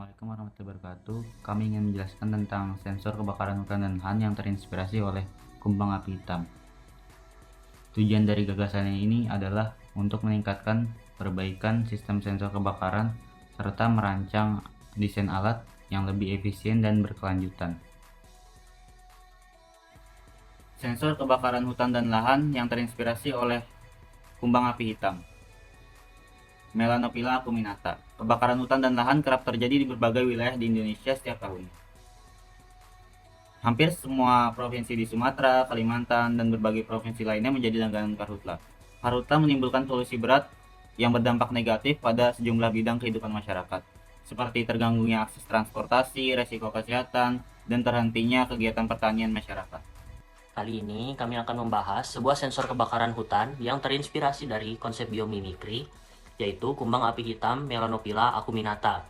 Assalamualaikum warahmatullahi wabarakatuh. Kami ingin menjelaskan tentang sensor kebakaran hutan dan lahan yang terinspirasi oleh kumbang api hitam. Tujuan dari gagasan ini adalah untuk meningkatkan perbaikan sistem sensor kebakaran serta merancang desain alat yang lebih efisien dan berkelanjutan. Sensor kebakaran hutan dan lahan yang terinspirasi oleh kumbang api hitam. Melanophylla acuminata. Kebakaran hutan dan lahan kerap terjadi di berbagai wilayah di Indonesia setiap tahun. Hampir semua provinsi di Sumatera, Kalimantan, dan berbagai provinsi lainnya menjadi langganan karhutla. Karhutla menimbulkan polusi berat yang berdampak negatif pada sejumlah bidang kehidupan masyarakat, seperti terganggunya akses transportasi, resiko kesehatan, dan terhentinya kegiatan pertanian masyarakat. Kali ini kami akan membahas sebuah sensor kebakaran hutan yang terinspirasi dari konsep biomimikri, yaitu kumbang api hitam Melanophylla acuminata,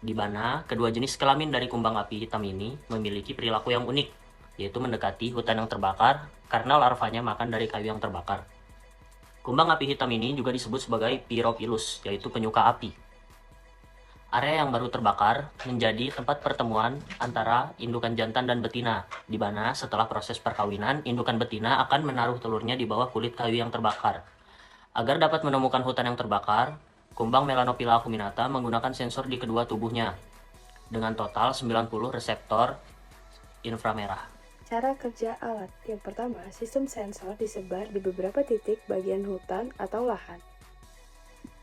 di mana kedua jenis kelamin dari kumbang api hitam ini memiliki perilaku yang unik, yaitu mendekati hutan yang terbakar karena larvanya makan dari kayu yang terbakar. Kumbang api hitam ini juga disebut sebagai Pyrophilus, yaitu penyuka api. Area yang baru terbakar menjadi tempat pertemuan antara indukan jantan dan betina, di mana setelah proses perkawinan, indukan betina akan menaruh telurnya di bawah kulit kayu yang terbakar. Agar dapat menemukan hutan yang terbakar, kumbang Melanophylla acuminata menggunakan sensor di kedua tubuhnya, dengan total 90 reseptor inframerah. Cara kerja alat. Yang pertama, sistem sensor disebar di beberapa titik bagian hutan atau lahan.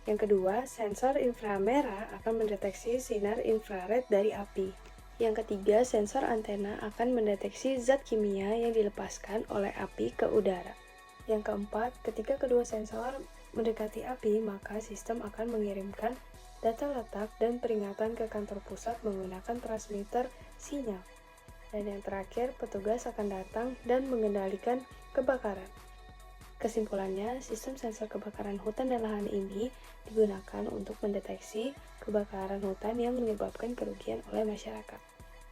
Yang kedua, sensor inframerah akan mendeteksi sinar infrared dari api. Yang ketiga, sensor antena akan mendeteksi zat kimia yang dilepaskan oleh api ke udara. Yang keempat, ketika kedua sensor mendekati api, maka sistem akan mengirimkan data letak dan peringatan ke kantor pusat menggunakan transmitter sinyal. Dan yang terakhir, petugas akan datang dan mengendalikan kebakaran. Kesimpulannya, sistem sensor kebakaran hutan dan lahan ini digunakan untuk mendeteksi kebakaran hutan yang menyebabkan kerugian oleh masyarakat.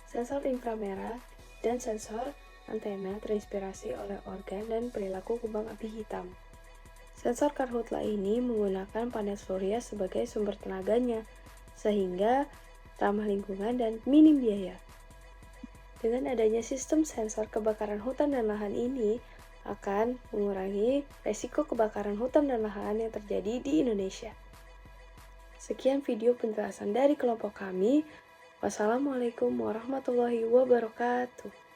Sensor inframerah dan sensor antena terinspirasi oleh organ dan perilaku kumbang api hitam. Sensor karhutla ini menggunakan panel surya sebagai sumber tenaganya, sehingga ramah lingkungan dan minim biaya. Dengan adanya sistem sensor kebakaran hutan dan lahan ini, akan mengurangi resiko kebakaran hutan dan lahan yang terjadi di Indonesia. Sekian video penjelasan dari kelompok kami. Wassalamualaikum warahmatullahi wabarakatuh.